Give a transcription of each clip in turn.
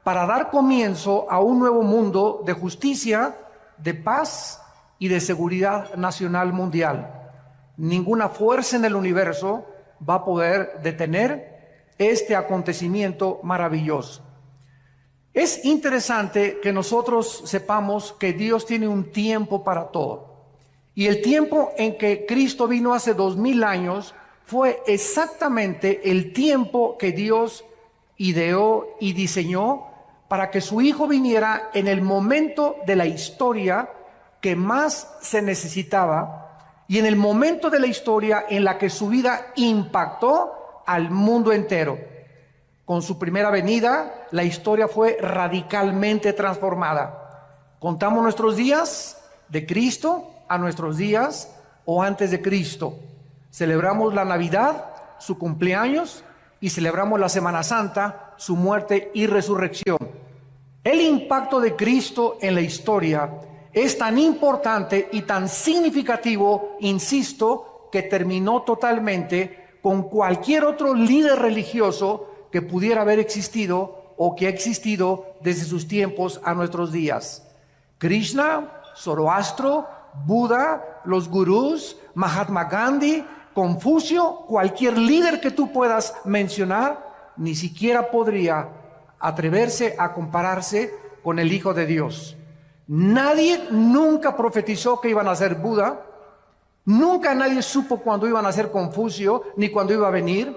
para dar comienzo a un nuevo mundo de justicia, de paz y de seguridad nacional mundial. Ninguna fuerza en el universo va a poder detener este acontecimiento maravilloso. Es interesante que nosotros sepamos que Dios tiene un tiempo para todo. Y el tiempo en que Cristo vino hace 2000 años fue exactamente el tiempo que Dios ideó y diseñó para que su Hijo viniera en el momento de la historia que más se necesitaba y en el momento de la historia en la que su vida impactó al mundo entero. Con su primera venida, la historia fue radicalmente transformada. Contamos nuestros días de Cristo a nuestros días o antes de Cristo. Celebramos la Navidad, su cumpleaños, y celebramos la Semana Santa, su muerte y resurrección. El impacto de Cristo en la historia es tan importante y tan significativo, insisto, que terminó totalmente con cualquier otro líder religioso que pudiera haber existido o que ha existido desde sus tiempos a nuestros días. Krishna, Zoroastro, Buda, los gurús, Mahatma Gandhi, Confucio, cualquier líder que tú puedas mencionar, ni siquiera podría atreverse a compararse con el Hijo de Dios. Nadie nunca profetizó que iban a ser Buda, nunca nadie supo cuándo iban a ser Confucio, ni cuándo iba a venir.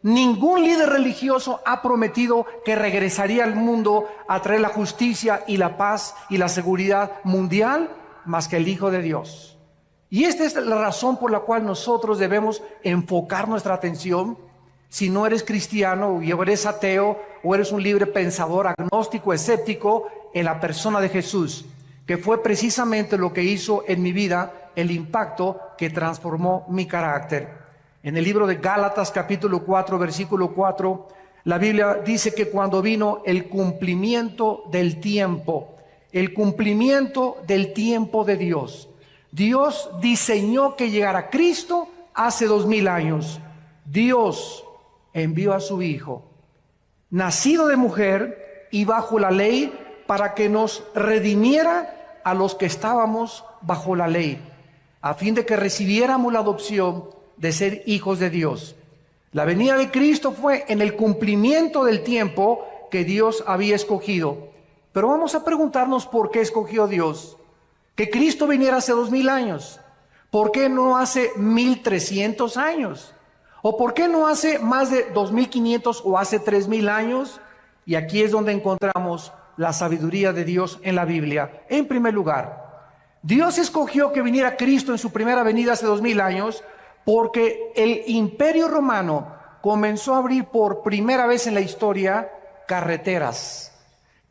Ningún líder religioso ha prometido que regresaría al mundo a traer la justicia y la paz y la seguridad mundial más que el Hijo de Dios. Y esta es la razón por la cual nosotros debemos enfocar nuestra atención. Si no eres cristiano o eres ateo o eres un libre pensador, agnóstico, escéptico, en la persona de Jesús, que fue precisamente lo que hizo en mi vida el impacto que transformó mi carácter. En el libro de Gálatas capítulo 4, versículo 4, la Biblia dice que cuando vino el cumplimiento del tiempo de Dios, Dios diseñó que llegara Cristo hace 2000 años. Dios envió a su Hijo, nacido de mujer y bajo la ley, para que nos redimiera a los que estábamos bajo la ley, a fin de que recibiéramos la adopción de ser hijos de Dios. La venida de Cristo fue en el cumplimiento del tiempo que Dios había escogido. Pero vamos a preguntarnos por qué escogió Dios que Cristo viniera hace 2000 años. ¿Por qué no hace 1300 años? ¿O por qué no hace más de 2500 o hace 3000 años? Y aquí es donde encontramos la sabiduría de Dios en la Biblia. En primer lugar, Dios escogió que viniera Cristo en su primera venida hace 2000 años porque el Imperio Romano comenzó a abrir por primera vez en la historia carreteras,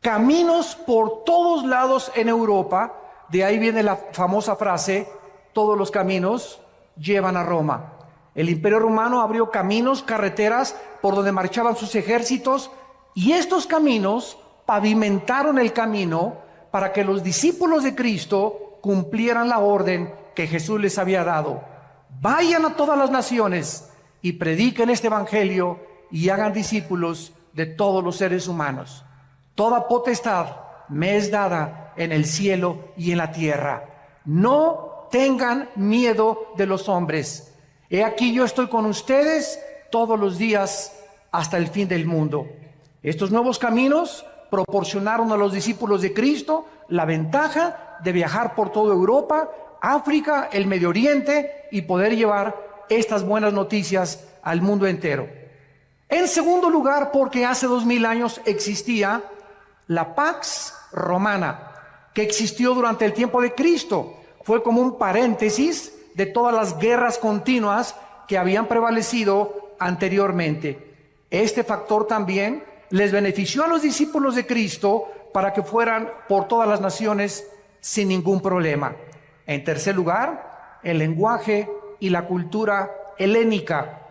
caminos por todos lados en Europa. De ahí viene la famosa frase, todos los caminos llevan a Roma. El Imperio Romano abrió caminos, carreteras por donde marchaban sus ejércitos, y estos caminos pavimentaron el camino para que los discípulos de Cristo cumplieran la orden que Jesús les había dado. Vayan a todas las naciones y prediquen este evangelio y hagan discípulos de todos los seres humanos. Toda potestad me es dada en el cielo y en la tierra. No tengan miedo de los hombres. He aquí yo estoy con ustedes todos los días hasta el fin del mundo. Estos nuevos caminos proporcionaron a los discípulos de Cristo la ventaja de viajar por toda Europa, África, el Medio Oriente y poder llevar estas buenas noticias al mundo entero. En segundo lugar, porque hace 2000 años existía la Pax Romana, que existió durante el tiempo de Cristo. Fue como un paréntesis de todas las guerras continuas que habían prevalecido anteriormente. Este factor también les benefició a los discípulos de Cristo para que fueran por todas las naciones sin ningún problema. En tercer lugar, el lenguaje y la cultura helénica.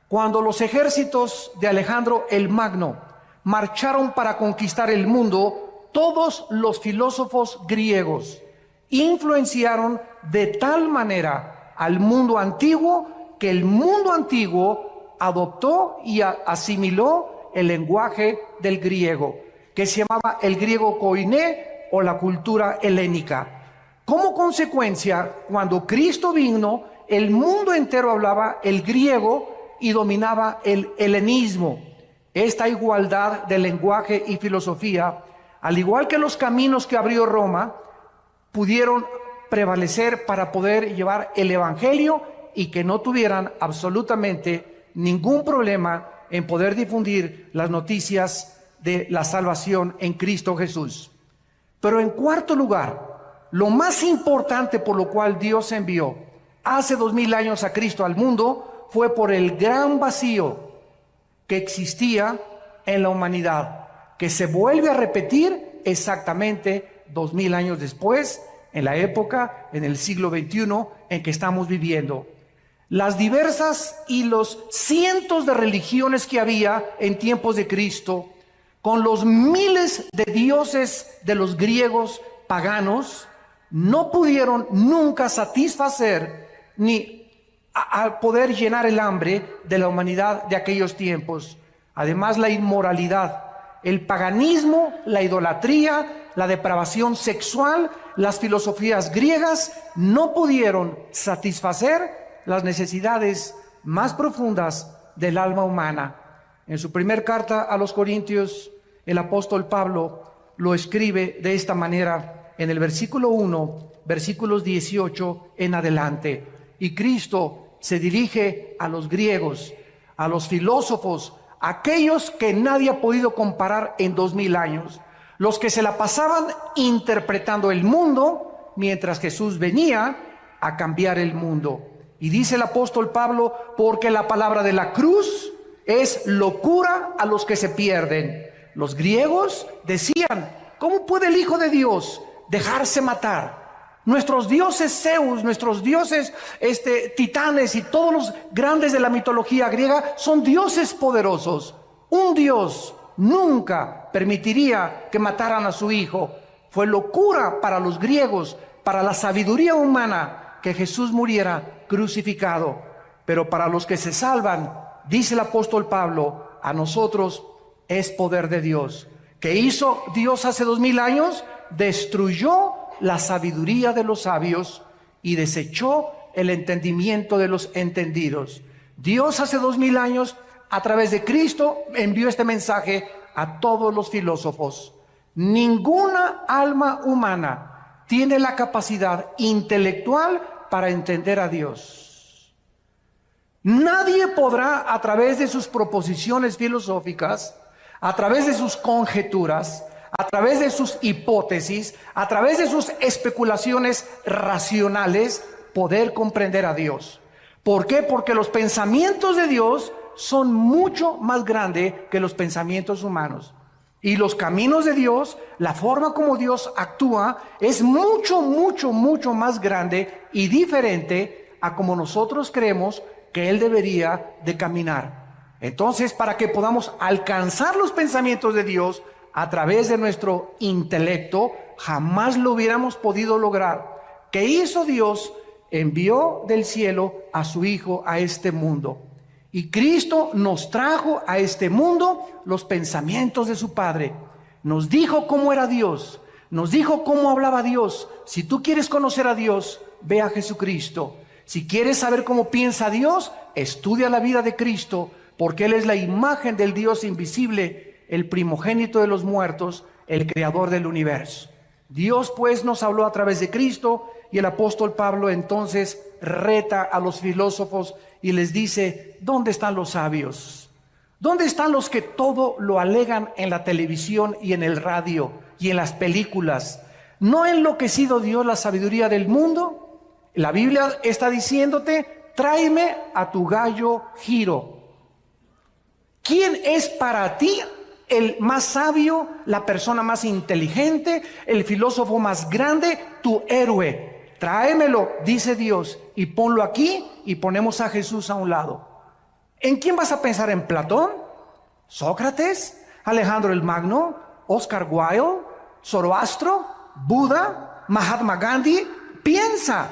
Cuando los ejércitos de Alejandro el Magno marcharon para conquistar el mundo, todos los filósofos griegos influenciaron de tal manera al mundo antiguo que el mundo antiguo adoptó y asimiló el lenguaje del griego, que se llamaba el griego koiné o la cultura helénica. Como consecuencia, cuando Cristo vino, el mundo entero hablaba el griego y dominaba el helenismo. Esta igualdad de lenguaje y filosofía, al igual que los caminos que abrió Roma, pudieron prevalecer para poder llevar el evangelio y que no tuvieran absolutamente ningún problema en poder difundir las noticias de la salvación en Cristo Jesús. Pero en cuarto lugar, lo más importante por lo cual Dios envió hace 2000 años a Cristo al mundo fue por el gran vacío que existía en la humanidad, que se vuelve a repetir exactamente 2000 años después, en la época, en el siglo XXI en que estamos viviendo. Las diversas y los cientos de religiones que había en tiempos de Cristo, con los miles de dioses de los griegos paganos, no pudieron nunca satisfacer ni a poder llenar el hambre de la humanidad de aquellos tiempos. Además, la inmoralidad, el paganismo, la idolatría, la depravación sexual, las filosofías griegas no pudieron satisfacer las necesidades más profundas del alma humana. En su primer carta a los Corintios, el apóstol Pablo lo escribe de esta manera en el versículo 1, versículos 18 en adelante. Y Cristo se dirige a los griegos, a los filósofos, aquellos que nadie ha podido comparar en 2000 años, los que se la pasaban interpretando el mundo, mientras Jesús venía a cambiar el mundo. Y dice el apóstol Pablo, porque la palabra de la cruz es locura a los que se pierden. Los griegos decían, ¿cómo puede el Hijo de Dios dejarse matar? Nuestros dioses Zeus, nuestros dioses titanes y todos los grandes de la mitología griega son dioses poderosos. Un Dios nunca permitiría que mataran a su Hijo. Fue locura para los griegos, para la sabiduría humana, que Jesús muriera crucificado. Pero para los que se salvan, dice el apóstol Pablo, a nosotros es poder de Dios. ¿Qué hizo Dios hace 2000 años? Destruyó la sabiduría de los sabios y desechó el entendimiento de los entendidos. Dios hace 2000 años, a través de Cristo, envió este mensaje a todos los filósofos. Ninguna alma humana tiene la capacidad intelectual para entender a Dios. Nadie podrá, a través de sus proposiciones filosóficas, a través de sus conjeturas, a través de sus hipótesis, a través de sus especulaciones racionales, poder comprender a Dios. ¿Por qué? Porque los pensamientos de Dios son mucho más grandes que los pensamientos humanos. Y los caminos de Dios, la forma como Dios actúa, es mucho, mucho, mucho más grande y diferente a como nosotros creemos que Él debería de caminar. Entonces, para que podamos alcanzar los pensamientos de Dios a través de nuestro intelecto, jamás lo hubiéramos podido lograr. ¿Qué hizo Dios? Envió del cielo a su Hijo a este mundo. Y Cristo nos trajo a este mundo los pensamientos de su Padre. Nos dijo cómo era Dios. Nos dijo cómo hablaba Dios. Si tú quieres conocer a Dios, ve a Jesucristo. Si quieres saber cómo piensa Dios, estudia la vida de Cristo, porque Él es la imagen del Dios invisible, el primogénito de los muertos, el creador del universo. Dios pues nos habló a través de Cristo, y el apóstol Pablo entonces reta a los filósofos y les dice, ¿dónde están los sabios? ¿Dónde están los que todo lo alegan en la televisión y en el radio y en las películas? ¿No ha enloquecido Dios la sabiduría del mundo? La Biblia está diciéndote, tráeme a tu gallo Giro. ¿Quién es para ti el más sabio, la persona más inteligente, el filósofo más grande, tu héroe? Tráemelo, dice Dios, y ponlo aquí, y ponemos a Jesús a un lado. ¿En quién vas a pensar? ¿En Platón? ¿Sócrates? ¿Alejandro el Magno? ¿Oscar Wilde? ¿Zoroastro? ¿Buda? ¿Mahatma Gandhi? Piensa.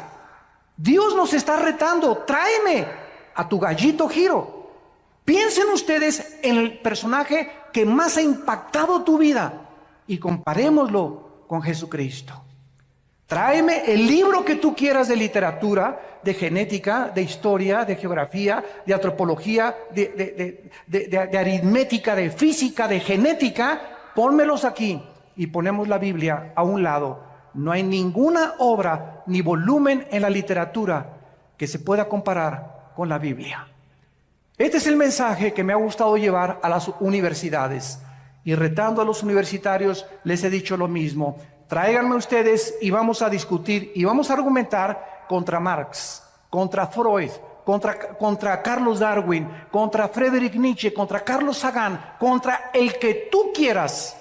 Dios nos está retando. Tráeme a tu gallito Giro. Piensen ustedes en el personaje que más ha impactado tu vida. y comparémoslo con Jesucristo. Tráeme el libro que tú quieras de literatura, de genética, de historia, de geografía, de antropología, de aritmética, de física, de genética. Pónmelos aquí y ponemos la Biblia a un lado. No hay ninguna obra ni volumen en la literatura que se pueda comparar con la Biblia. Este es el mensaje que me ha gustado llevar a las universidades. Y retando a los universitarios les he dicho lo mismo. Tráiganme ustedes y vamos a discutir y vamos a argumentar contra Marx, contra Freud, contra Carlos Darwin, contra Friedrich Nietzsche, contra Carlos Sagan, contra el que tú quieras.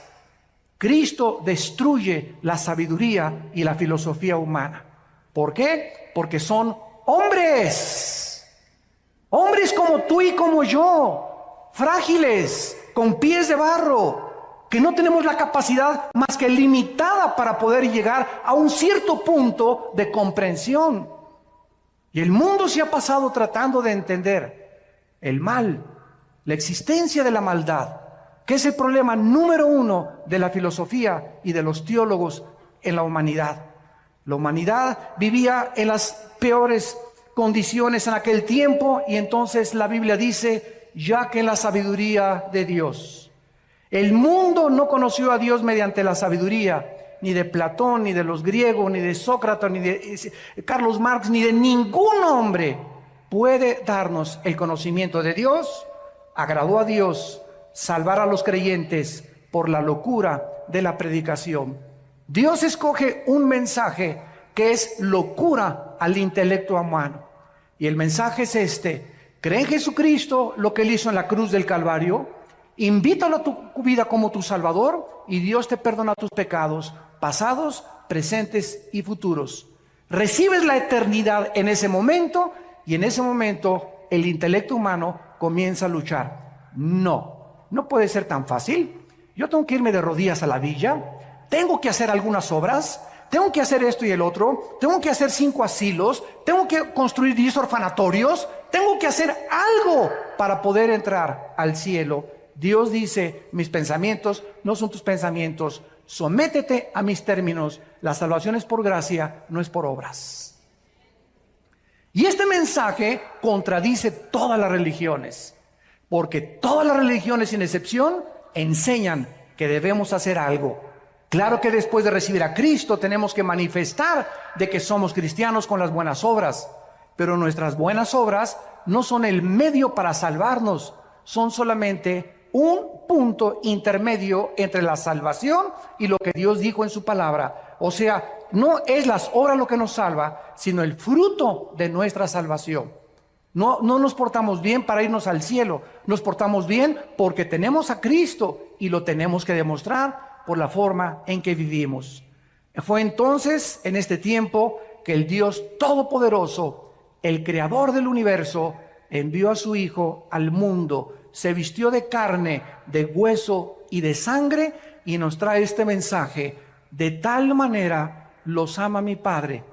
Cristo destruye la sabiduría y la filosofía humana. ¿Por qué? Porque son hombres. Hombres como tú y como yo, frágiles, con pies de barro, que no tenemos la capacidad más que limitada para poder llegar a un cierto punto de comprensión. Y el mundo se ha pasado tratando de entender el mal, la existencia de la maldad, que es el problema número uno de la filosofía y de los teólogos en la humanidad. La humanidad vivía en las peores condiciones en aquel tiempo, y entonces la Biblia dice, ya que en la sabiduría de Dios. El mundo no conoció a Dios mediante la sabiduría, ni de Platón, ni de los griegos, ni de Sócrates, ni de Carlos Marx, ni de ningún hombre puede darnos el conocimiento de Dios. Agradó a Dios salvar a los creyentes por la locura de la predicación. Dios escoge un mensaje que es locura al intelecto humano. Y el mensaje es este: cree en Jesucristo, lo que Él hizo en la cruz del Calvario, invítalo a tu vida como tu Salvador, y Dios te perdona tus pecados, pasados, presentes y futuros. Recibes la eternidad en ese momento, y en ese momento el intelecto humano comienza a luchar. No puede ser tan fácil. Yo tengo que irme de rodillas a la villa, tengo que hacer algunas obras, tengo que hacer esto y el otro, tengo que hacer 5 asilos, tengo que construir 10 orfanatorios, tengo que hacer algo para poder entrar al cielo. Dios dice, mis pensamientos no son tus pensamientos, sométete a mis términos, la salvación es por gracia, no es por obras. Y este mensaje contradice todas las religiones, porque todas las religiones sin excepción enseñan que debemos hacer algo. Claro que después de recibir a Cristo tenemos que manifestar de que somos cristianos con las buenas obras, pero nuestras buenas obras no son el medio para salvarnos, son solamente un punto intermedio entre la salvación y lo que Dios dijo en su palabra. O sea, no es las obras lo que nos salva, sino el fruto de nuestra salvación. No nos portamos bien para irnos al cielo, nos portamos bien porque tenemos a Cristo y lo tenemos que demostrar por la forma en que vivimos. Fue entonces, en este tiempo, que el Dios Todopoderoso, el Creador del universo, envió a su Hijo al mundo, se vistió de carne, de hueso y de sangre, y nos trae este mensaje: de tal manera los ama mi Padre,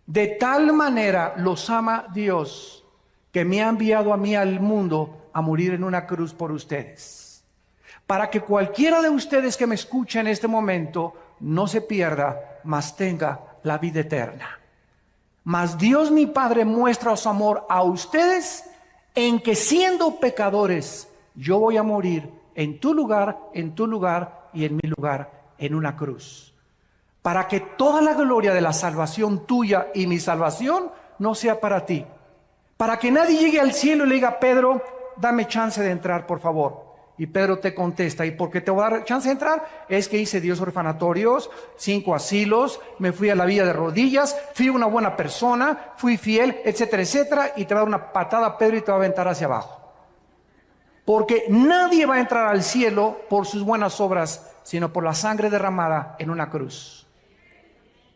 de tal manera los ama Dios, que me ha enviado a mí al mundo a morir en una cruz por ustedes, para que cualquiera de ustedes que me escuche en este momento no se pierda, mas tenga la vida eterna. Mas Dios mi Padre muestra su amor a ustedes en que, siendo pecadores, yo voy a morir en tu lugar y en mi lugar en una cruz, para que toda la gloria de la salvación tuya y mi salvación no sea para ti, para que nadie llegue al cielo y le diga: Pedro, dame chance de entrar, por favor. Y Pedro te contesta: ¿y por qué te voy a dar chance de entrar? Es que hice 10 orfanatorios, 5 asilos, me fui a la villa de rodillas, fui una buena persona, fui fiel, etcétera, etcétera. Y te va a dar una patada, Pedro, y te va a aventar hacia abajo. Porque nadie va a entrar al cielo por sus buenas obras, sino por la sangre derramada en una cruz.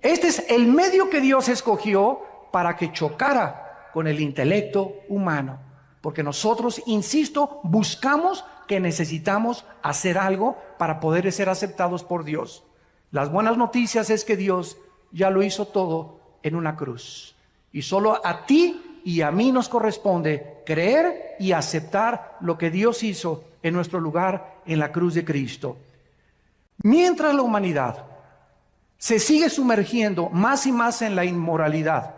Este es el medio que Dios escogió para que chocara con el intelecto humano. Porque nosotros, insisto, buscamos que necesitamos hacer algo para poder ser aceptados por Dios. Las buenas noticias es que Dios ya lo hizo todo en una cruz. Y solo a ti y a mí nos corresponde creer y aceptar lo que Dios hizo en nuestro lugar en la cruz de Cristo. Mientras la humanidad se sigue sumergiendo más y más en la inmoralidad,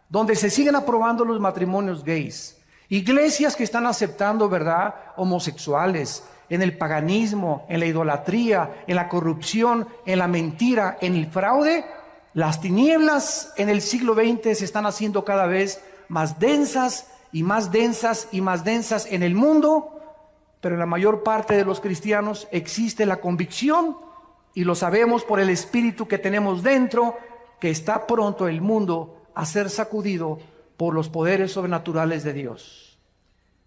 donde se siguen aprobando los matrimonios gays, iglesias que están aceptando, ¿verdad?, homosexuales, en el paganismo, en la idolatría, en la corrupción, en la mentira, en el fraude, las tinieblas en el siglo XX se están haciendo cada vez más densas y más densas y más densas en el mundo, pero en la mayor parte de los cristianos existe la convicción, y lo sabemos por el espíritu que tenemos dentro, que está pronto el mundo a ser sacudido por los poderes sobrenaturales de Dios.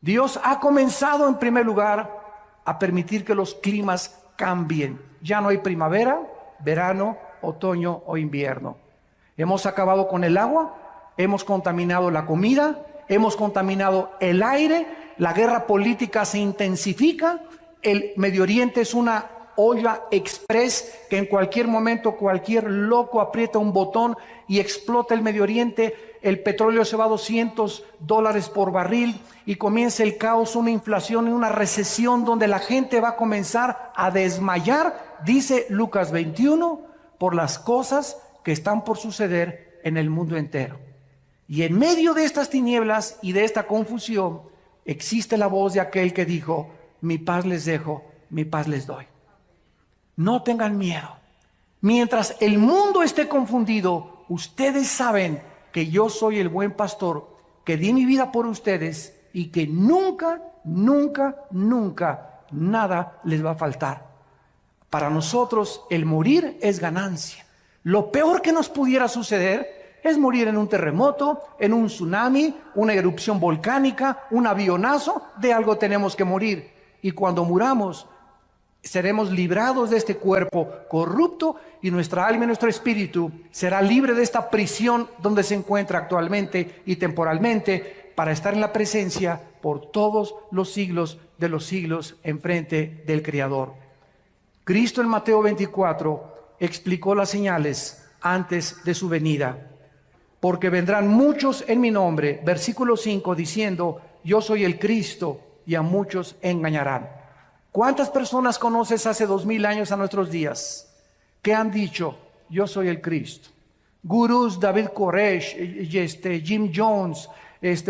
Dios ha comenzado en primer lugar a permitir que los climas cambien. Ya no hay primavera, verano, otoño o invierno. Hemos acabado con el agua, hemos contaminado la comida, hemos contaminado el aire, la guerra política se intensifica, el Medio Oriente es una olla express que en cualquier momento cualquier loco aprieta un botón y explota el Medio Oriente. El petróleo se va a $200 por barril y comienza el caos, una inflación y una recesión donde la gente va a comenzar a desmayar, dice Lucas 21, por las cosas que están por suceder en el mundo entero. Y en medio de estas tinieblas y de esta confusión existe la voz de aquel que dijo: mi paz les dejo, mi paz les doy. No tengan miedo. Mientras el mundo esté confundido, ustedes saben que yo soy el buen pastor, que di mi vida por ustedes y que nunca, nunca, nunca nada les va a faltar. Para nosotros el morir es ganancia. Lo peor que nos pudiera suceder es morir en un terremoto, en un tsunami, una erupción volcánica, un avionazo. De algo tenemos que morir. Y cuando muramos, seremos librados de este cuerpo corrupto y nuestra alma y nuestro espíritu será libre de esta prisión donde se encuentra actualmente y temporalmente, para estar en la presencia por todos los siglos de los siglos enfrente del Creador. Cristo en Mateo 24 explicó las señales antes de su venida. Porque vendrán muchos en mi nombre, versículo 5, diciendo: yo soy el Cristo, y a muchos engañarán. ¿Cuántas personas conoces hace 2000 años a nuestros días que han dicho: yo soy el Cristo? Gurús, David Koresh, Jim Jones,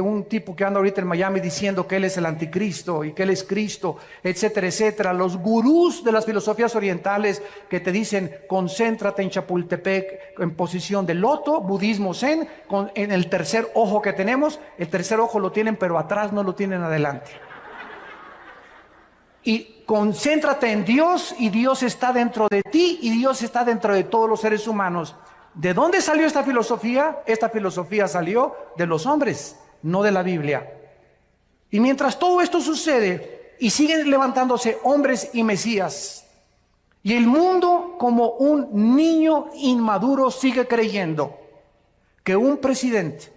un tipo que anda ahorita en Miami diciendo que él es el anticristo y que él es Cristo, etcétera, etcétera. Los gurús de las filosofías orientales que te dicen: concéntrate en Chapultepec en posición de loto, budismo zen, en el tercer ojo que tenemos. El tercer ojo lo tienen, pero atrás no lo tienen adelante. Y concéntrate en Dios, y Dios está dentro de ti, y Dios está dentro de todos los seres humanos. ¿De dónde salió esta filosofía? Esta filosofía salió de los hombres, no de la Biblia. Y mientras todo esto sucede y siguen levantándose hombres y mesías, y el mundo como un niño inmaduro sigue creyendo que un presidente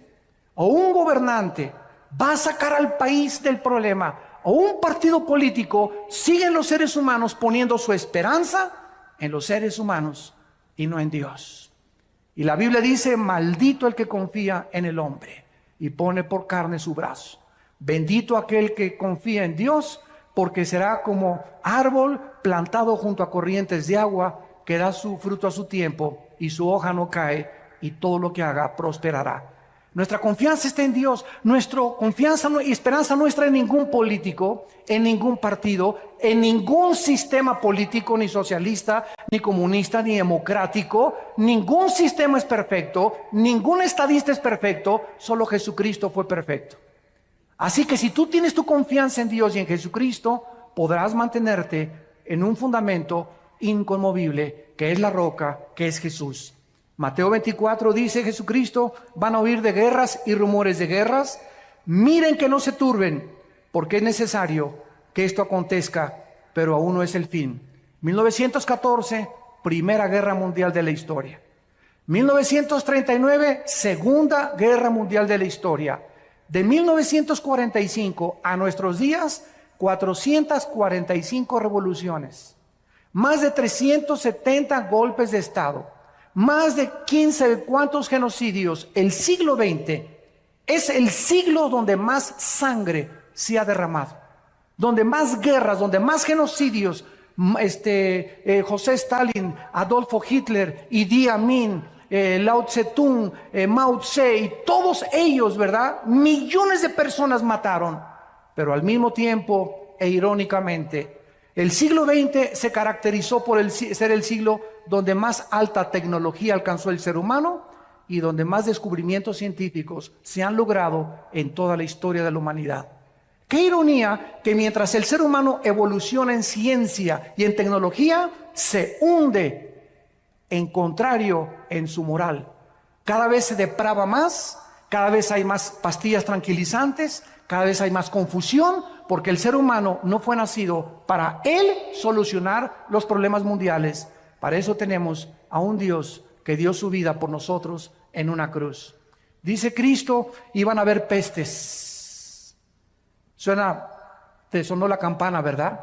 o un gobernante va a sacar al país del problema, o un partido político, siguen los seres humanos poniendo su esperanza en los seres humanos y no en Dios. Y la Biblia dice: maldito el que confía en el hombre y pone por carne su brazo. Bendito aquel que confía en Dios, porque será como árbol plantado junto a corrientes de agua, que da su fruto a su tiempo y su hoja no cae, y todo lo que haga prosperará. Nuestra confianza está en Dios. Nuestra confianza y esperanza no está en ningún político, en ningún partido, en ningún sistema político, ni socialista, ni comunista, ni democrático. Ningún sistema es perfecto, ningún estadista es perfecto, solo Jesucristo fue perfecto. Así que si tú tienes tu confianza en Dios y en Jesucristo, podrás mantenerte en un fundamento inconmovible, que es la roca, que es Jesús. Mateo 24 dice Jesucristo: van a oír de guerras y rumores de guerras. Miren que no se turben, porque es necesario que esto acontezca, pero aún no es el fin. 1914, Primera Guerra Mundial de la historia. 1939, Segunda Guerra Mundial de la historia. De 1945 a nuestros días, 445 revoluciones, más de 370 golpes de Estado, más de 15 cuantos genocidios. El siglo XX es el siglo donde más sangre se ha derramado, donde más guerras, donde más genocidios, José Stalin, Adolfo Hitler, Idi Amin, Lao Tse-tung, Mao Tse, y todos ellos, ¿verdad? Millones de personas mataron, pero al mismo tiempo e irónicamente, el siglo XX se caracterizó por ser el siglo donde más alta tecnología alcanzó el ser humano y donde más descubrimientos científicos se han logrado en toda la historia de la humanidad. Qué ironía que mientras el ser humano evoluciona en ciencia y en tecnología, se hunde en contrario en su moral. Cada vez se deprava más, cada vez hay más pastillas tranquilizantes, cada vez hay más confusión, porque el ser humano no fue nacido para él solucionar los problemas mundiales. Para eso tenemos a un Dios que dio su vida por nosotros en una cruz. Dice Cristo, iban a haber pestes. Te sonó la campana, ¿verdad?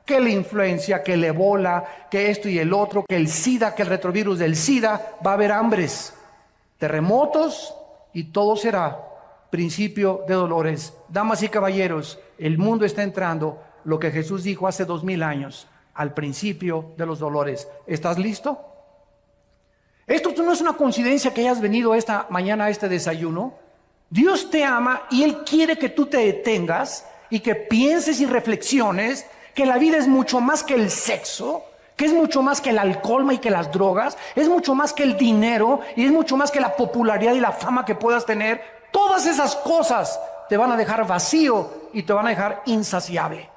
Que la influencia, que el ébola, que esto y el otro, que el SIDA, que el retrovirus del SIDA. Va a haber hambres, terremotos y todo será principio de dolores. Damas y caballeros, el mundo está entrando, lo que Jesús dijo hace 2000 años, al principio de los dolores. ¿Estás listo? Esto no es una coincidencia que hayas venido esta mañana a este desayuno. Dios te ama y Él quiere que tú te detengas y que pienses y reflexiones que la vida es mucho más que el sexo, que es mucho más que el alcohol y que las drogas, es mucho más que el dinero y es mucho más que la popularidad y la fama que puedas tener. Todas esas cosas te van a dejar vacío y te van a dejar insaciable,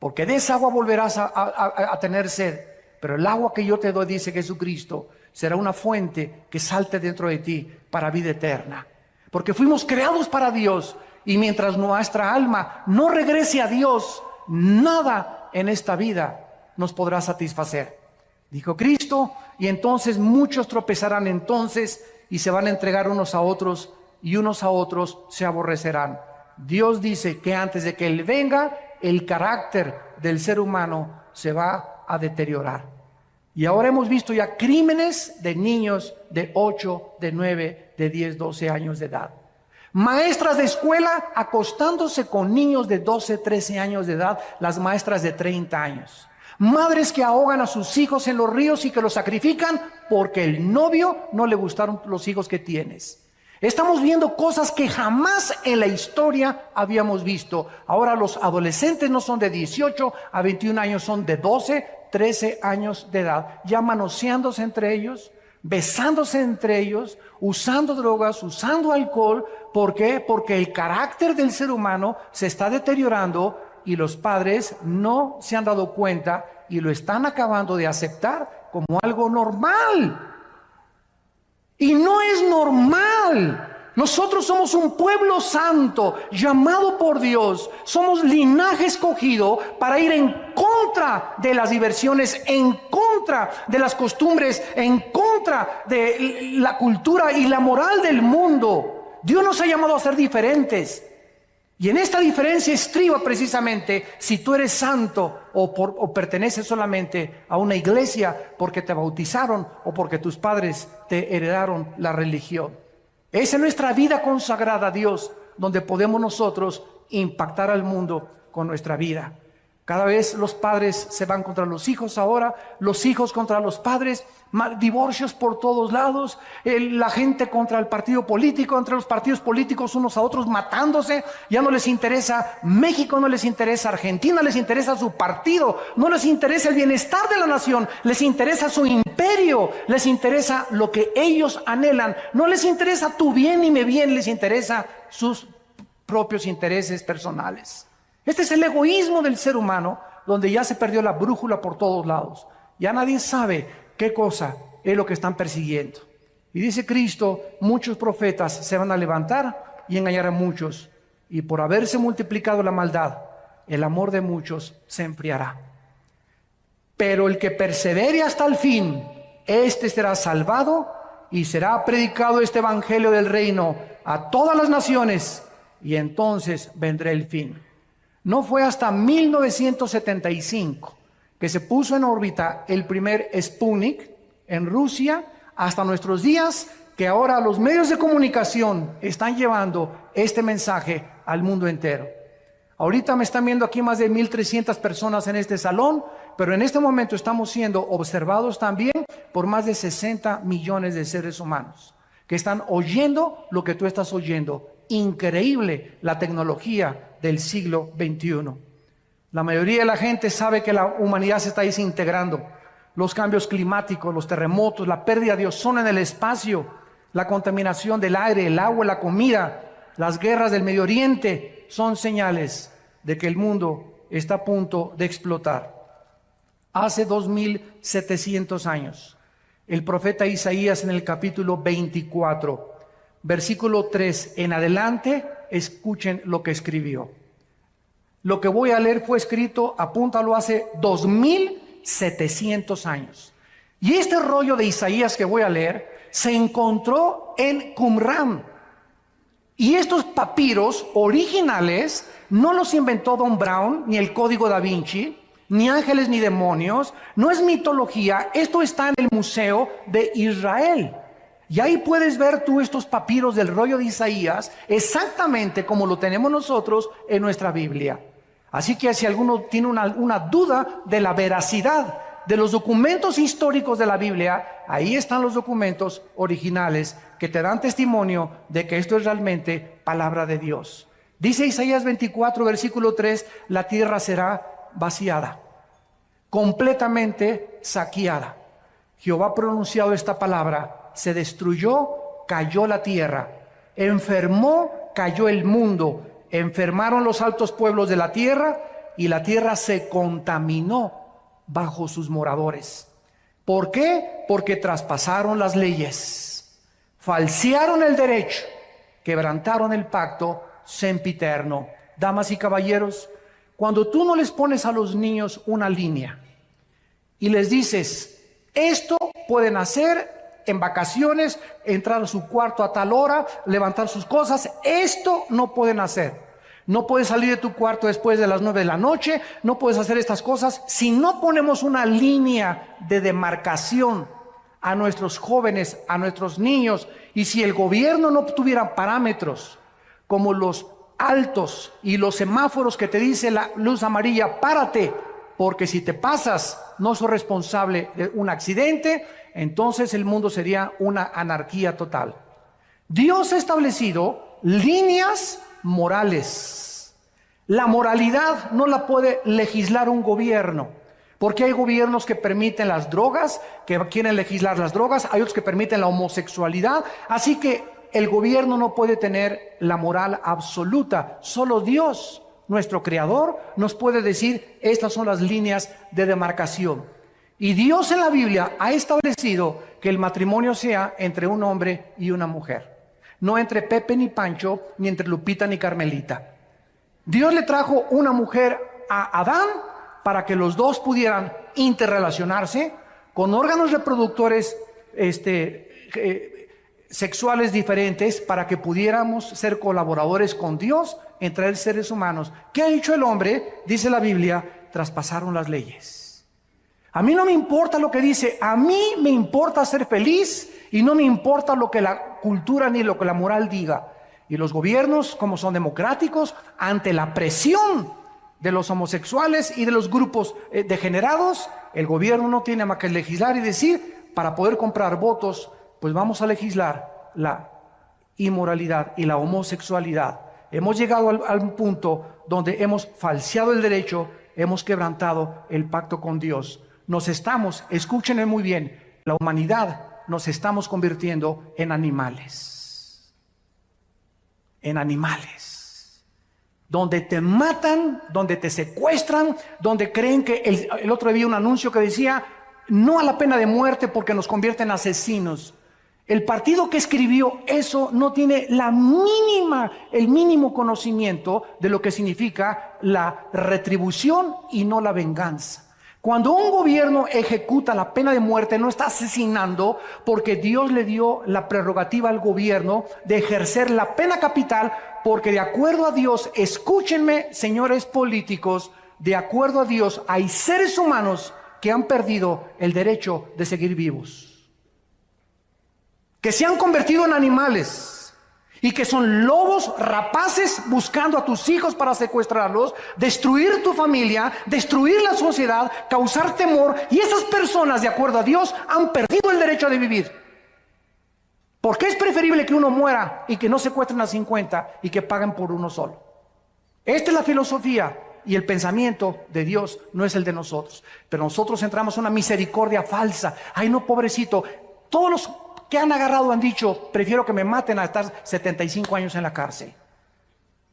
porque de esa agua volverás a tener sed, pero el agua que yo te doy, dice Jesucristo, será una fuente que salte dentro de ti para vida eterna, porque fuimos creados para Dios, y mientras nuestra alma no regrese a Dios, nada en esta vida nos podrá satisfacer, dijo Cristo. Y entonces muchos tropezarán entonces y se van a entregar unos a otros, y unos a otros se aborrecerán. Dios dice que antes de que Él venga, el carácter del ser humano se va a deteriorar. Y ahora hemos visto ya crímenes de niños de 8, de 9, de 10, 12 años de edad. Maestras de escuela acostándose con niños de 12, 13 años de edad, las maestras de 30 años. Madres que ahogan a sus hijos en los ríos y que los sacrifican porque el novio no le gustaron los hijos que tienes. Estamos viendo cosas que jamás en la historia habíamos visto. Ahora los adolescentes no son de 18 a 21 años, son de 12, 13 años de edad, ya manoseándose entre ellos, besándose entre ellos, usando drogas, usando alcohol. ¿Por qué? Porque el carácter del ser humano se está deteriorando y los padres no se han dado cuenta y lo están acabando de aceptar como algo normal. Y no es normal. Nosotros somos un pueblo santo, llamado por Dios. Somos linaje escogido para ir en contra de las diversiones, en contra de las costumbres, en contra de la cultura y la moral del mundo. Dios nos ha llamado a ser diferentes. Y en esta diferencia estriba precisamente si tú eres santo o perteneces solamente a una iglesia porque te bautizaron o porque tus padres te heredaron la religión. Esa es nuestra vida consagrada a Dios, donde podemos nosotros impactar al mundo con nuestra vida. Cada vez los padres se van contra los hijos ahora, los hijos contra los padres, divorcios por todos lados, la gente contra el partido político, entre los partidos políticos unos a otros matándose. Ya no les interesa México, no les interesa Argentina, les interesa su partido, no les interesa el bienestar de la nación, les interesa su imperio, les interesa lo que ellos anhelan, no les interesa tu bien ni mi bien, les interesa sus propios intereses personales. Este es el egoísmo del ser humano, donde ya se perdió la brújula por todos lados. Ya nadie sabe qué cosa es lo que están persiguiendo. Y dice Cristo, muchos profetas se van a levantar y engañar a muchos. Y por haberse multiplicado la maldad, el amor de muchos se enfriará. Pero el que persevere hasta el fin, este será salvado y será predicado este evangelio del reino a todas las naciones, y entonces vendrá el fin. No fue hasta 1975 que se puso en órbita el primer Sputnik en Rusia, hasta nuestros días, que ahora los medios de comunicación están llevando este mensaje al mundo entero. Ahorita me están viendo aquí más de 1,300 personas en este salón, pero en este momento estamos siendo observados también por más de 60 millones de seres humanos que están oyendo lo que tú estás oyendo. Increíble la tecnología del siglo XXI. La mayoría de la gente sabe que la humanidad se está desintegrando. Los cambios climáticos, los terremotos, la pérdida de ozono en el espacio, la contaminación del aire, el agua, la comida, las guerras del Medio Oriente son señales de que el mundo está a punto de explotar. Hace 2700 años, el profeta Isaías en el capítulo 24, versículo 3 en adelante, escuchen lo que escribió. Lo que voy a leer fue escrito, apúntalo, hace 2700 años. Y este rollo de Isaías que voy a leer se encontró en Qumran. Y estos papiros originales no los inventó Don Brown, ni el Código Da Vinci, ni ángeles ni demonios. No es mitología, esto está en el Museo de Israel. Y ahí puedes ver tú estos papiros del rollo de Isaías exactamente como lo tenemos nosotros en nuestra Biblia. Así que si alguno tiene una duda de la veracidad de los documentos históricos de la Biblia, ahí están los documentos originales que te dan testimonio de que esto es realmente palabra de Dios. Dice Isaías 24, versículo 3, la tierra será vaciada, completamente saqueada. Jehová ha pronunciado esta palabra, se destruyó, cayó la tierra, enfermó, cayó el mundo. Enfermaron los altos pueblos de la tierra y la tierra se contaminó bajo sus moradores. ¿Por qué? Porque traspasaron las leyes, falsearon el derecho, quebrantaron el pacto sempiterno. Damas y caballeros, cuando tú no les pones a los niños una línea y les dices, esto pueden hacer en vacaciones, entrar a su cuarto a tal hora, levantar sus cosas, esto no pueden hacer. No puedes salir de tu cuarto después de las 9 de la noche, no puedes hacer estas cosas. Si no ponemos una línea de demarcación a nuestros jóvenes, a nuestros niños, y si el gobierno no tuviera parámetros como los altos y los semáforos que te dice la luz amarilla, párate, porque si te pasas no sos responsable de un accidente, entonces el mundo sería una anarquía total. Dios ha establecido líneas morales. La moralidad no la puede legislar un gobierno, porque hay gobiernos que permiten las drogas, que quieren legislar las drogas, hay otros que permiten la homosexualidad, así que el gobierno no puede tener la moral absoluta. Solo Dios, nuestro Creador, nos puede decir estas son las líneas de demarcación. Y Dios en la Biblia ha establecido que el matrimonio sea entre un hombre y una mujer, no entre Pepe ni Pancho, ni entre Lupita ni Carmelita. Dios le trajo una mujer a Adán para que los dos pudieran interrelacionarse con órganos reproductores sexuales diferentes, para que pudiéramos ser colaboradores con Dios entre seres humanos. ¿Qué ha hecho el hombre? Dice la Biblia, traspasaron las leyes. A mí no me importa lo que dice, a mí me importa ser feliz y no me importa lo que la cultura ni lo que la moral diga. Y los gobiernos, como son democráticos, ante la presión de los homosexuales y de los grupos degenerados, el gobierno no tiene más que legislar y decir, para poder comprar votos, pues vamos a legislar la inmoralidad y la homosexualidad. Hemos llegado al punto donde hemos falseado el derecho, hemos quebrantado el pacto con Dios. Nos estamos, escúchenme muy bien, la humanidad nos estamos convirtiendo en animales. En animales. Donde te matan, donde te secuestran, donde creen que el otro día vi un anuncio que decía, no a la pena de muerte porque nos convierten en asesinos. El partido que escribió eso no tiene el mínimo conocimiento de lo que significa la retribución y no la venganza. Cuando un gobierno ejecuta la pena de muerte, no está asesinando, porque Dios le dio la prerrogativa al gobierno de ejercer la pena capital, porque de acuerdo a Dios, escúchenme, señores políticos, de acuerdo a Dios hay seres humanos que han perdido el derecho de seguir vivos, que se han convertido en animales y que son lobos rapaces buscando a tus hijos para secuestrarlos, destruir tu familia, destruir la sociedad, causar temor, y esas personas, de acuerdo a Dios, han perdido el derecho de vivir. Porque es preferible que uno muera y que no secuestren a 50 y que paguen por uno solo. Esta es la filosofía y el pensamiento de Dios, no es el de nosotros. Pero nosotros entramos en una misericordia falsa. Ay, no, pobrecito. Todos los que han agarrado han dicho, prefiero que me maten a estar 75 años en la cárcel.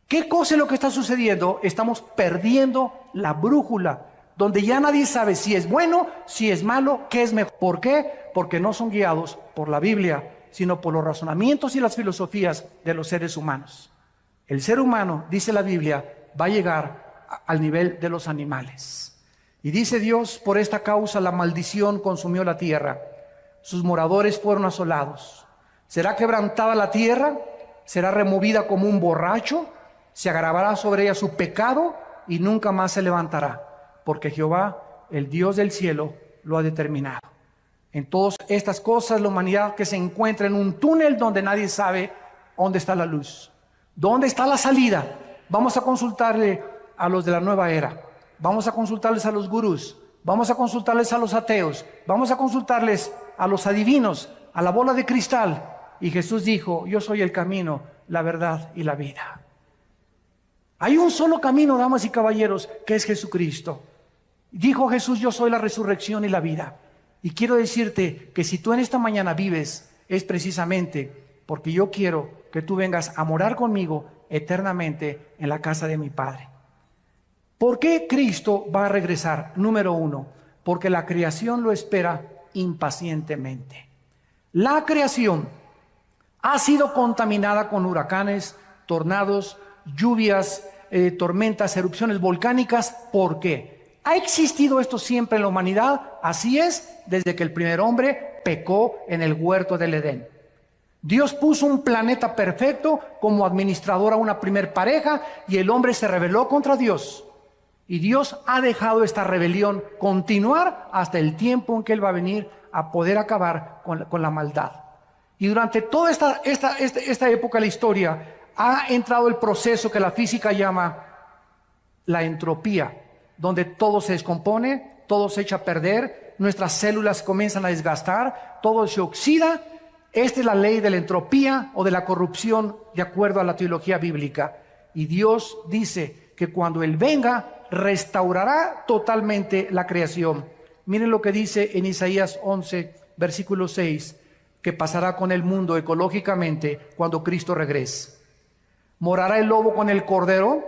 ¿Qué cosa es lo que está sucediendo? Estamos perdiendo la brújula, donde ya nadie sabe si es bueno, si es malo, qué es mejor. ¿Por qué? Porque no son guiados por la Biblia, sino por los razonamientos y las filosofías de los seres humanos. El ser humano, dice la Biblia, va a llegar al nivel de los animales. Y dice Dios, por esta causa la maldición consumió la tierra. Sus moradores fueron asolados. ¿Será quebrantada la tierra? ¿Será removida como un borracho? Se agravará sobre ella su pecado y nunca más se levantará, porque Jehová, el Dios del cielo, lo ha determinado. En todas estas cosas, la humanidad que se encuentra en un túnel donde nadie sabe dónde está la luz, dónde está la salida. Vamos a consultarle a los de la nueva era, vamos a consultarles a los gurús, vamos a consultarles a los ateos, vamos a consultarles a los adivinos, a la bola de cristal. Y Jesús dijo, yo soy el camino, la verdad y la vida. Hay un solo camino, damas y caballeros, que es Jesucristo. Dijo Jesús, yo soy la resurrección y la vida. Y quiero decirte que si tú en esta mañana vives, es precisamente porque yo quiero que tú vengas a morar conmigo eternamente en la casa de mi Padre. ¿Por qué Cristo va a regresar? Número uno, porque la creación lo espera impacientemente. La creación ha sido contaminada con huracanes, tornados, lluvias, tormentas, erupciones volcánicas. ¿Por qué? ¿Ha existido esto siempre en la humanidad? Así es, desde que el primer hombre pecó en el huerto del Edén. Dios puso un planeta perfecto como administrador a una primer pareja y el hombre se rebeló contra Dios. Y Dios ha dejado esta rebelión continuar hasta el tiempo en que Él va a venir a poder acabar con la maldad. Y durante toda esta época de la historia ha entrado el proceso que la física llama la entropía, donde todo se descompone, todo se echa a perder, nuestras células comienzan a desgastar, todo se oxida. Esta es la ley de la entropía o de la corrupción de acuerdo a la teología bíblica. Y Dios dice que cuando Él venga, restaurará totalmente la creación. Miren lo que dice en Isaías 11, versículo 6, que pasará con el mundo ecológicamente cuando Cristo regrese. Morará el lobo con el cordero,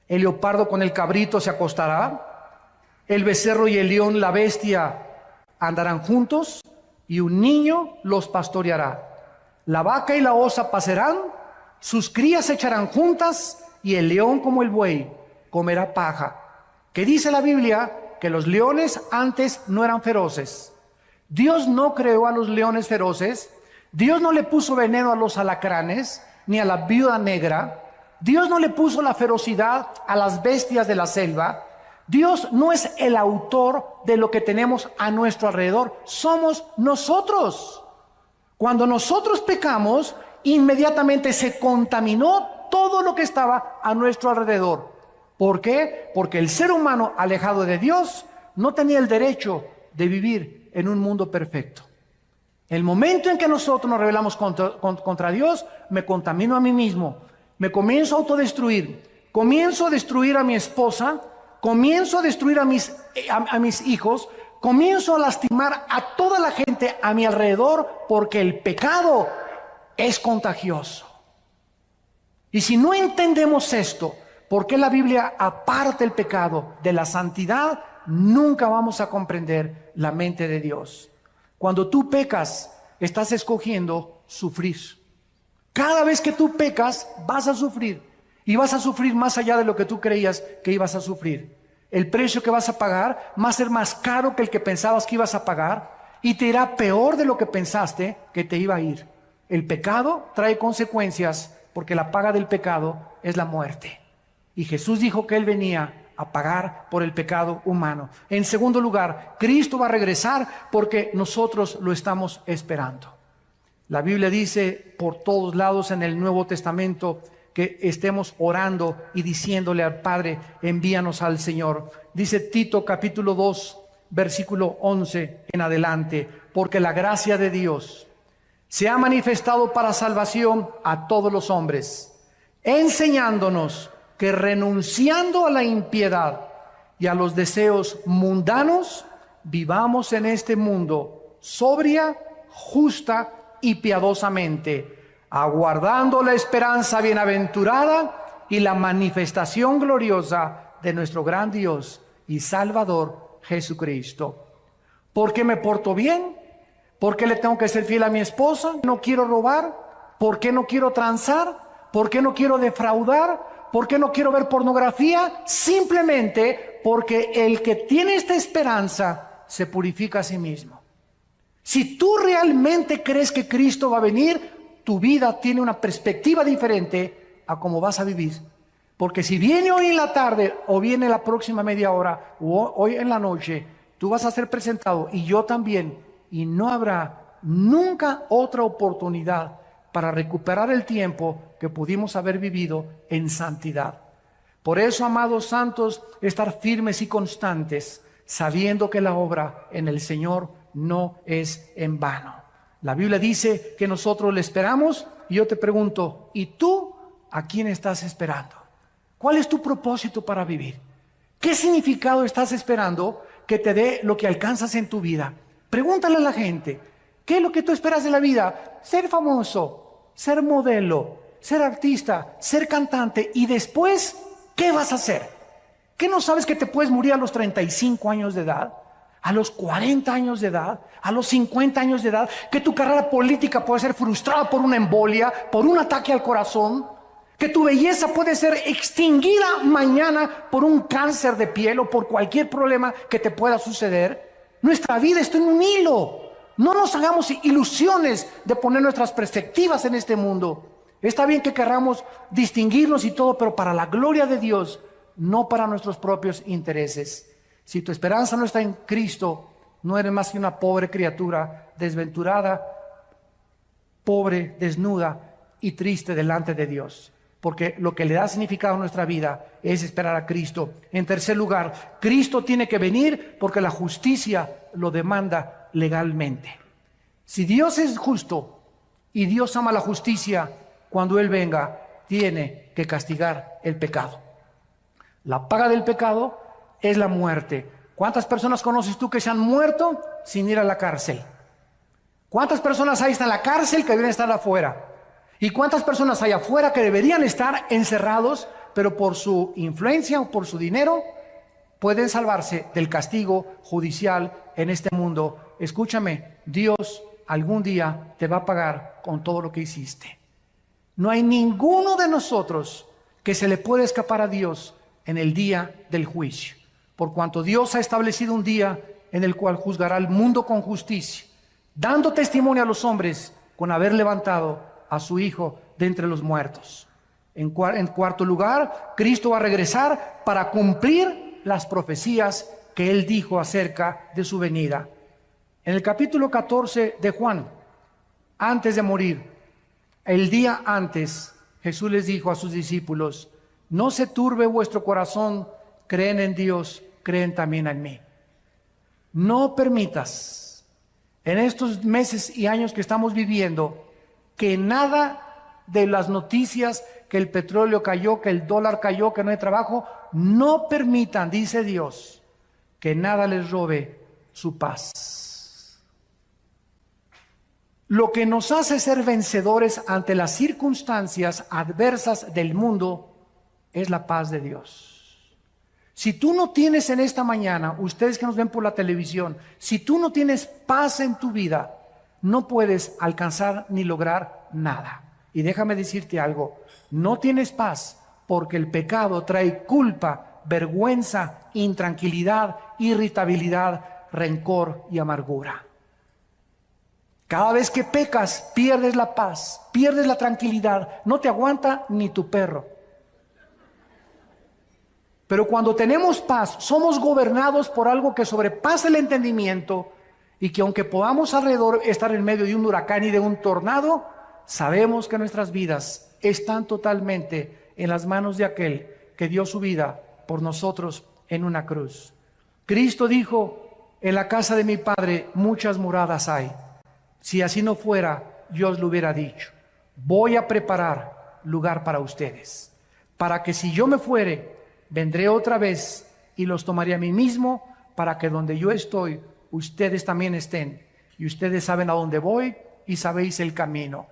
el leopardo con el cabrito se acostará, el becerro y el león, la bestia, andarán juntos, y un niño los pastoreará. La vaca y la osa pasarán, sus crías se echarán juntas, y el león como el buey comerá paja. ¿Qué dice la Biblia? Que los leones antes no eran feroces. Dios no creó a los leones feroces. Dios no le puso veneno a los alacranes, ni a la viuda negra. Dios no le puso la ferocidad a las bestias de la selva. Dios no es el autor de lo que tenemos a nuestro alrededor. Somos nosotros. Cuando nosotros pecamos, inmediatamente se contaminó todo lo que estaba a nuestro alrededor. ¿Por qué? Porque el ser humano alejado de Dios no tenía el derecho de vivir en un mundo perfecto. El momento en que nosotros nos rebelamos contra Dios, me contamino a mí mismo, me comienzo a autodestruir, comienzo a destruir a mi esposa, comienzo a destruir a mis hijos, comienzo a lastimar a toda la gente a mi alrededor, porque el pecado es contagioso. Y si no entendemos esto, ¿por qué la Biblia aparta el pecado de la santidad? Nunca vamos a comprender la mente de Dios. Cuando tú pecas, estás escogiendo sufrir. Cada vez que tú pecas, vas a sufrir. Y vas a sufrir más allá de lo que tú creías que ibas a sufrir. El precio que vas a pagar va a ser más caro que el que pensabas que ibas a pagar. Y te irá peor de lo que pensaste que te iba a ir. El pecado trae consecuencias, porque la paga del pecado es la muerte. Y Jesús dijo que Él venía a pagar por el pecado humano. En segundo lugar, Cristo va a regresar porque nosotros lo estamos esperando. La Biblia dice por todos lados en el Nuevo Testamento que estemos orando y diciéndole al Padre, envíanos al Señor. Dice Tito capítulo 2, versículo 11 en adelante, porque la gracia de Dios se ha manifestado para salvación a todos los hombres, enseñándonos que renunciando a la impiedad y a los deseos mundanos, vivamos en este mundo sobria, justa y piadosamente, aguardando la esperanza bienaventurada y la manifestación gloriosa de nuestro gran Dios y Salvador Jesucristo. ¿Por qué me porto bien? ¿Por qué le tengo que ser fiel a mi esposa? ¿No quiero robar? ¿Por qué no quiero transar? ¿Por qué no quiero defraudar? ¿Por qué no quiero ver pornografía? Simplemente porque el que tiene esta esperanza se purifica a sí mismo. Si tú realmente crees que Cristo va a venir, tu vida tiene una perspectiva diferente a cómo vas a vivir. Porque si viene hoy en la tarde o viene la próxima media hora o hoy en la noche, tú vas a ser presentado y yo también, y no habrá nunca otra oportunidad para recuperar el tiempo que pudimos haber vivido en santidad. Por eso, amados santos, estar firmes y constantes, sabiendo que la obra en el Señor no es en vano. La Biblia dice que nosotros le esperamos, y yo te pregunto, ¿y tú a quién estás esperando? ¿Cuál es tu propósito para vivir? ¿Qué significado estás esperando que te dé lo que alcanzas en tu vida? Pregúntale a la gente, ¿qué es lo que tú esperas de la vida? Ser famoso, ser modelo, ser artista, ser cantante, y después, ¿qué vas a hacer? ¿Qué no sabes que te puedes morir a los 35 años de edad? A los 40 años de edad, a los 50 años de edad, que tu carrera política puede ser frustrada por una embolia, por un ataque al corazón, que tu belleza puede ser extinguida mañana por un cáncer de piel o por cualquier problema que te pueda suceder. Nuestra vida está en un hilo. No nos hagamos ilusiones de poner nuestras perspectivas en este mundo. Está bien que queramos distinguirnos y todo, pero para la gloria de Dios, no para nuestros propios intereses. Si tu esperanza no está en Cristo, no eres más que una pobre criatura, desventurada, pobre, desnuda y triste delante de Dios. Porque lo que le da significado a nuestra vida es esperar a Cristo. En tercer lugar, Cristo tiene que venir porque la justicia lo demanda legalmente. Si Dios es justo y Dios ama la justicia, cuando Él venga, tiene que castigar el pecado. La paga del pecado es la muerte. ¿Cuántas personas conoces tú que se han muerto sin ir a la cárcel? ¿Cuántas personas hay en la cárcel que deben estar afuera? ¿Y cuántas personas hay afuera que deberían estar encerrados, pero por su influencia o por su dinero pueden salvarse del castigo judicial en este mundo? Escúchame, Dios algún día te va a pagar con todo lo que hiciste. No hay ninguno de nosotros que se le pueda escapar a Dios en el día del juicio, por cuanto Dios ha establecido un día en el cual juzgará al mundo con justicia, dando testimonio a los hombres con haber levantado a su Hijo de entre los muertos. En cuarto lugar, Cristo va a regresar para cumplir las profecías que Él dijo acerca de su venida. En el capítulo 14 de Juan, antes de morir, el día antes, Jesús les dijo a sus discípulos: no se turbe vuestro corazón, creen en Dios, creen también en mí. No permitas en estos meses y años que estamos viviendo que nada de las noticias, que el petróleo cayó, que el dólar cayó, que no hay trabajo, no permitan, dice Dios, que nada les robe su paz. Lo que nos hace ser vencedores ante las circunstancias adversas del mundo es la paz de Dios. Si tú no tienes en esta mañana, ustedes que nos ven por la televisión, si tú no tienes paz en tu vida, no puedes alcanzar ni lograr nada. Y déjame decirte algo, no tienes paz porque el pecado trae culpa, vergüenza, intranquilidad, irritabilidad, rencor y amargura. Cada vez que pecas, pierdes la paz, pierdes la tranquilidad, no te aguanta ni tu perro. Pero cuando tenemos paz, somos gobernados por algo que sobrepasa el entendimiento y que aunque podamos alrededor estar en medio de un huracán y de un tornado, sabemos que nuestras vidas están totalmente en las manos de aquel que dio su vida por nosotros en una cruz. Cristo dijo: en la casa de mi Padre muchas moradas hay. Si así no fuera, yo os lo hubiera dicho. Voy a preparar lugar para ustedes, para que si yo me fuere, vendré otra vez y los tomaré a mí mismo, para que donde yo estoy, ustedes también estén. Y ustedes saben a dónde voy y sabéis el camino.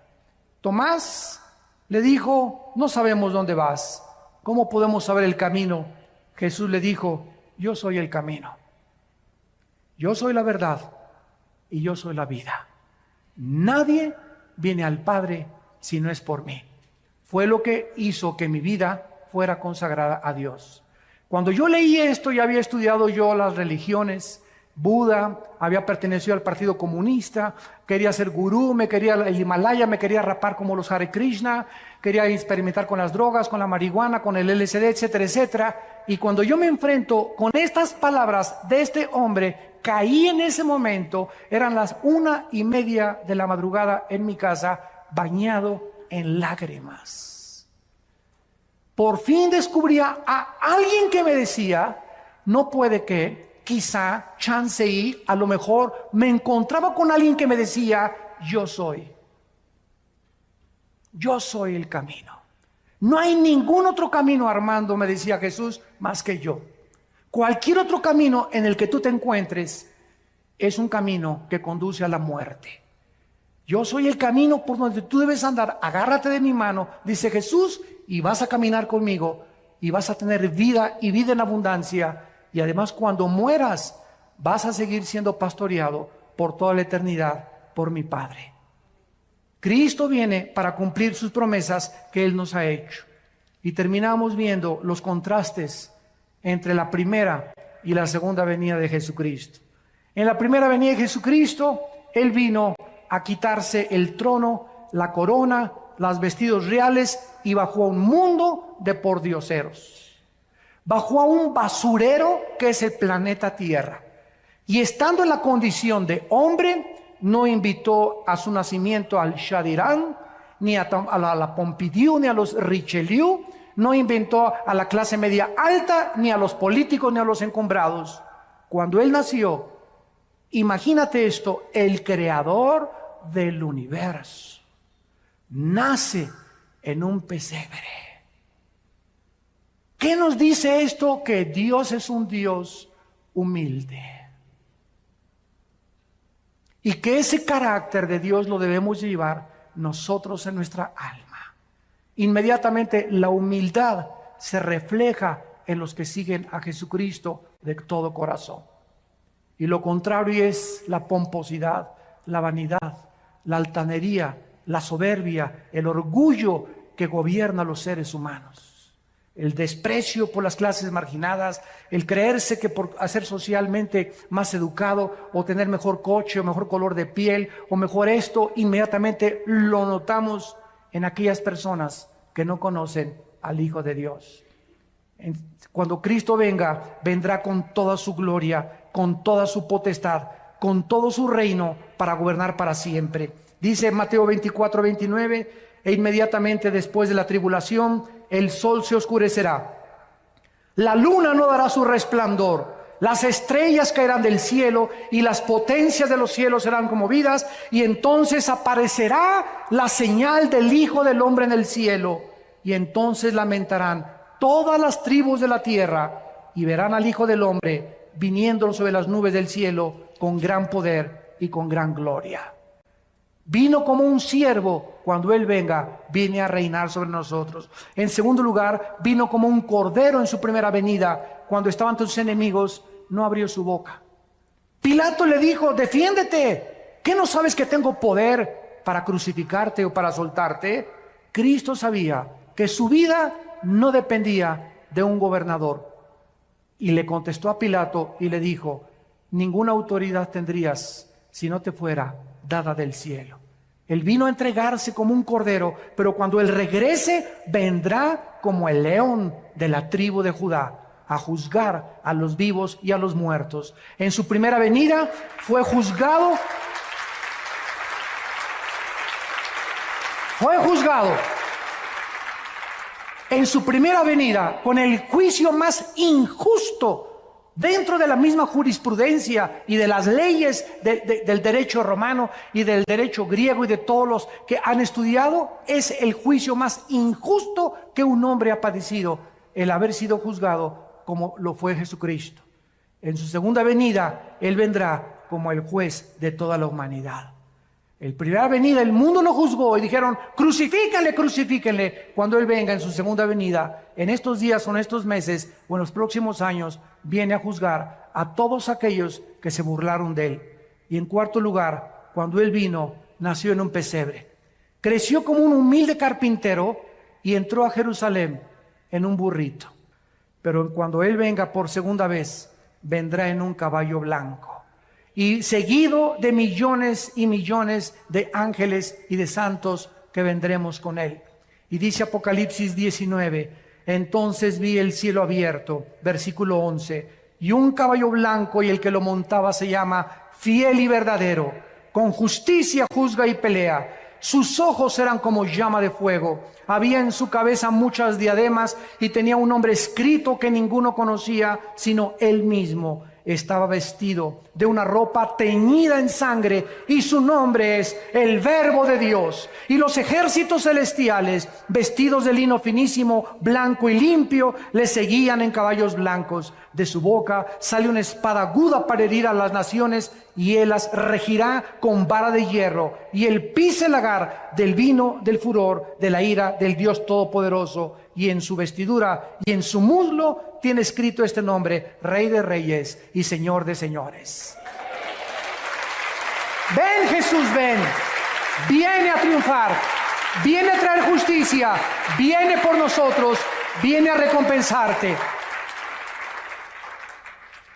Tomás le dijo: no sabemos dónde vas. ¿Cómo podemos saber el camino? Jesús le dijo: yo soy el camino. Yo soy la verdad y yo soy la vida. Nadie viene al Padre si no es por mí. Fue lo que hizo que mi vida fuera consagrada a Dios. Cuando yo leí esto, ya había estudiado yo las religiones. Buda, había pertenecido al Partido Comunista, quería ser gurú, me quería el Himalaya, me quería rapar como los Hare Krishna, quería experimentar con las drogas, con la marihuana, con el LSD, etcétera, etcétera. Y cuando yo me enfrento con estas palabras de este hombre, caí en ese momento. Eran las 1:30 de la madrugada en mi casa, bañado en lágrimas. Por fin descubría a alguien que me decía: no puede que, quizá, chance y, a lo mejor me encontraba con alguien que me decía: yo soy el camino. No hay ningún otro camino, Armando, me decía Jesús, más que yo. Cualquier otro camino en el que tú te encuentres es un camino que conduce a la muerte. Yo soy el camino por donde tú debes andar. Agárrate de mi mano, dice Jesús, y vas a caminar conmigo y vas a tener vida y vida en abundancia. Y además, cuando mueras, vas a seguir siendo pastoreado por toda la eternidad por mi Padre. Cristo viene para cumplir sus promesas que Él nos ha hecho. Y terminamos viendo los contrastes entre la primera y la segunda venida de Jesucristo. En la primera venida de Jesucristo, Él vino a quitarse el trono, la corona, los vestidos reales, y bajó a un mundo de pordioseros. Bajó a un basurero que es el planeta Tierra. Y estando en la condición de hombre, no invitó a su nacimiento al Shah de Irán, ni a la Pompidou, ni a los Richelieu. No inventó a la clase media alta, ni a los políticos, ni a los encumbrados. Cuando Él nació, imagínate esto: el creador del universo nace en un pesebre. ¿Qué nos dice esto? Que Dios es un Dios humilde. Y que ese carácter de Dios lo debemos llevar nosotros en nuestra alma. Inmediatamente la humildad se refleja en los que siguen a Jesucristo de todo corazón. Y lo contrario es la pomposidad, la vanidad, la altanería, la soberbia, el orgullo que gobierna a los seres humanos. El desprecio por las clases marginadas, el creerse que por ser socialmente más educado o tener mejor coche o mejor color de piel o mejor esto, inmediatamente lo notamos en aquellas personas que no conocen al Hijo de Dios. Cuando Cristo venga, vendrá con toda su gloria, con toda su potestad, con todo su reino para gobernar para siempre. Dice Mateo 24:29, e inmediatamente después de la tribulación, el sol se oscurecerá, la luna no dará su resplandor, las estrellas caerán del cielo y las potencias de los cielos serán conmovidas, y entonces aparecerá la señal del Hijo del Hombre en el cielo, y entonces lamentarán todas las tribus de la tierra y verán al Hijo del Hombre viniendo sobre las nubes del cielo con gran poder y con gran gloria. Vino como un siervo. Cuando Él venga, viene a reinar sobre nosotros. En segundo lugar, vino como un cordero en su primera venida. Cuando estaban sus enemigos, no abrió su boca. Pilato le dijo: defiéndete. ¿Qué no sabes que tengo poder para crucificarte o para soltarte? Cristo sabía que su vida no dependía de un gobernador. Y le contestó a Pilato y le dijo: ninguna autoridad tendrías si no te fuera dada del cielo. Él vino a entregarse como un cordero, pero cuando Él regrese, vendrá como el león de la tribu de Judá. a juzgar a los vivos y a los muertos. En su primera venida fue juzgado. En su primera venida con el juicio más injusto dentro de la misma jurisprudencia y de las leyes del derecho romano y del derecho griego y de todos los que han estudiado. Es el juicio más injusto que un hombre ha padecido, el haber sido juzgado como lo fue Jesucristo. En su segunda venida, Él vendrá como el juez de toda la humanidad. En primera venida el mundo lo juzgó y dijeron: crucifíquenle, crucifíquenle. Cuando Él venga en su segunda venida, en estos días o en estos meses o en los próximos años, viene a juzgar a todos aquellos que se burlaron de Él. Y en cuarto lugar, cuando Él vino, nació en un pesebre. Creció como un humilde carpintero y entró a Jerusalén en un burrito. Pero cuando Él venga por segunda vez, vendrá en un caballo blanco, y seguido de millones y millones de ángeles y de santos que vendremos con Él. Y dice Apocalipsis 19: entonces vi el cielo abierto, versículo 11, y un caballo blanco, y el que lo montaba se llama Fiel y Verdadero, con justicia juzga y pelea. Sus ojos eran como llama de fuego, había en su cabeza muchas diademas, y tenía un nombre escrito que ninguno conocía sino Él mismo. Estaba vestido de una ropa teñida en sangre, y su nombre es el Verbo de Dios. Y los ejércitos celestiales, vestidos de lino finísimo, blanco y limpio, le seguían en caballos blancos. De su boca sale una espada aguda para herir a las naciones, y Él las regirá con vara de hierro. Y Él pisa el lagar del vino del furor de la ira del Dios Todopoderoso. Y en su vestidura y en su muslo tiene escrito este nombre: Rey de Reyes y Señor de Señores. Ven, Jesús, ven. Viene a triunfar, viene a traer justicia, viene por nosotros, viene a recompensarte.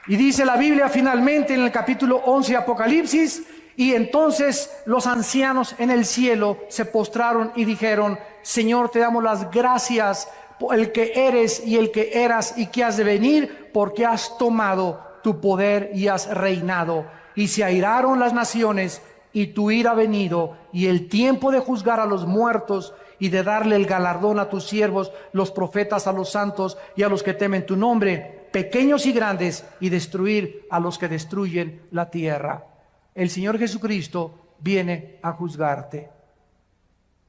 Y dice la Biblia finalmente en el capítulo 11 de Apocalipsis: y entonces los ancianos en el cielo se postraron y dijeron: Señor, te damos las gracias por el que eres y el que eras y que has de venir, porque has tomado tu poder y has reinado. Y se airaron las naciones, y tu ira ha venido, y el tiempo de juzgar a los muertos y de darle el galardón a tus siervos, los profetas, a los santos y a los que temen tu nombre, pequeños y grandes, y destruir a los que destruyen la tierra. El Señor Jesucristo viene a juzgarte.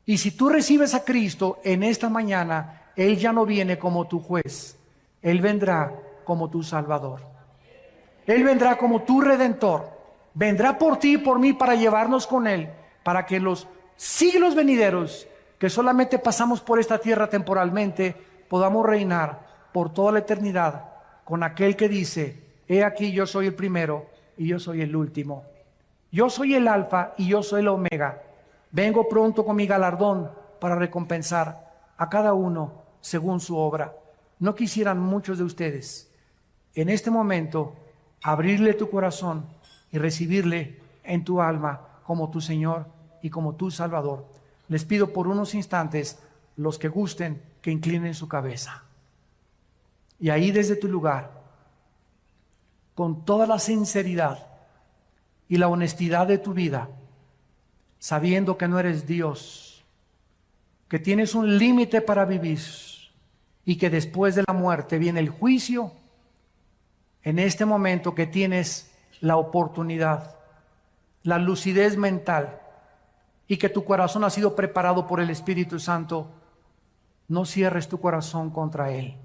Y si tú recibes a Cristo en esta mañana, Él ya no viene como tu juez, Él vendrá como tu Salvador. Él vendrá como tu Redentor. Vendrá por ti y por mí para llevarnos con Él, para que los siglos venideros, que solamente pasamos por esta tierra temporalmente, podamos reinar por toda la eternidad con aquel que dice: he aquí, yo soy el primero y yo soy el último. Yo soy el alfa y yo soy el omega. Vengo pronto con mi galardón para recompensar a cada uno según su obra. ¿No quisieran muchos de ustedes en este momento abrirle tu corazón y recibirle en tu alma como tu Señor y como tu Salvador? Les pido por unos instantes, los que gusten, que inclinen su cabeza. Y ahí desde tu lugar, con toda la sinceridad y la honestidad de tu vida, sabiendo que no eres Dios, que tienes un límite para vivir y que después de la muerte viene el juicio, en este momento que tienes la oportunidad, la lucidez mental y que tu corazón ha sido preparado por el Espíritu Santo, no cierres tu corazón contra Él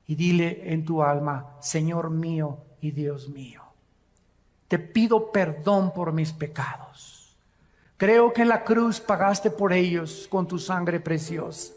y dile en tu alma: Señor mío y Dios mío, te pido perdón por mis pecados. Creo que en la cruz pagaste por ellos con tu sangre preciosa.